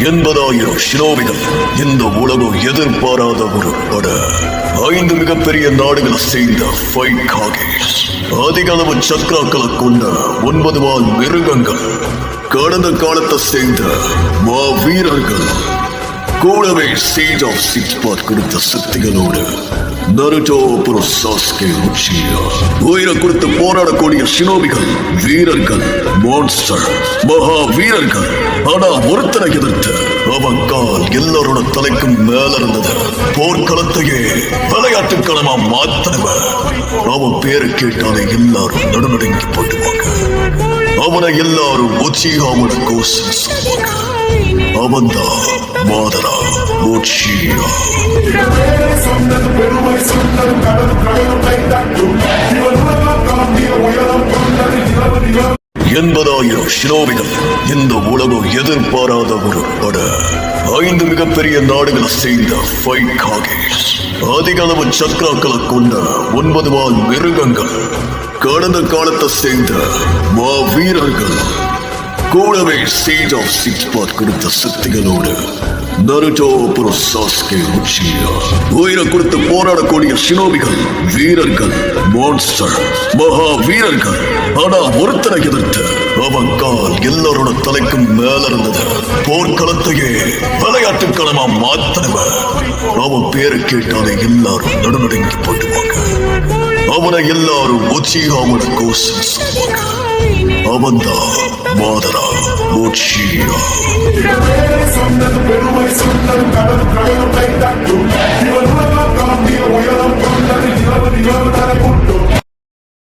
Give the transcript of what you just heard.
80,000 ஷினோபிகள். இந்த உலகம் எதிர்பாராத ஒரு பட. 5 மிகப்பெரிய நாடுகளை சேர்ந்த 5 காகேஸ், அதிக அளவு சக்ராக்களை கொண்ட 9 வால் மிருகங்கள், கடந்த காலத்தை சேர்ந்த மா வீரர்கள், கூடவே சேஜ் ஆஃப் 6 பாத் கொடுத்த சக்திகளோடு நருட்டோ அப்புறம் சாஸ்கே உச்சியா, உயிரை கொடுத்து போராடக்கூடிய ஷினோபிகள், வீரர்கள், மான்ஸ்டர், மகா வீரர்கள். ஆனா ஒருத்தனை எதிர்த்து அவன் கால் எல்லாரோட தலைக்கும் மேல இருந்தது. போர்க்களத்தையே விளையாட்டு களமா மாத்தனவன். அவன் பேரை கேட்டாலே எல்லாரும் நடுநடுங்கி போட்டுவாங்க. அவனை எல்லாரும் உச்சியாவோட கோஷம் சொல்லுவாங்க. அவன்தான் மாதரா உச்சியா. 80,000 ஷினோபிகள். இந்த உலகம் எதிர்பாராத ஒரு பட. 5 மிகப்பெரிய நாடுகளை சேர்ந்த 5 காகேஸ், அதிக அளவு சக்ராக்களை கொண்ட 9 வால் மிருகங்கள், கடந்த காலத்தை சேர்ந்த மா வீரர்கள், கூடவே சேஜ் ஆஃப் 6 பாத் கொடுத்த சக்திகளோடு நருட்டோ அப்புறம் சாஸ்கே உச்சியா, உயிரை கொடுத்து போராடக்கூடிய ஷினோபிகள், வீரர்கள், மான்ஸ்டர், மகா வீரர்கள். ஆனா ஒருத்தனை எதிர்த்து அவன் கால் எல்லாரோட தலைக்கும் மேல இருந்தது. போர்க்களத்தையே விளையாட்டு களமா மாத்தனவன். அவன் பேரை கேட்டாலே எல்லாரும் நடுநடுங்கி போட்டுவாங்க. அவனை எல்லாரும் உச்சியாவோட கோஷம் சொல்லுவாங்க. அவன்தான் மாதரா உச்சியா. பெருமை சொந்தம் கடல் கடலும் இவன் உலகம் காந்திய உயரம் கொண்டது இரவு இரவு தரப்பு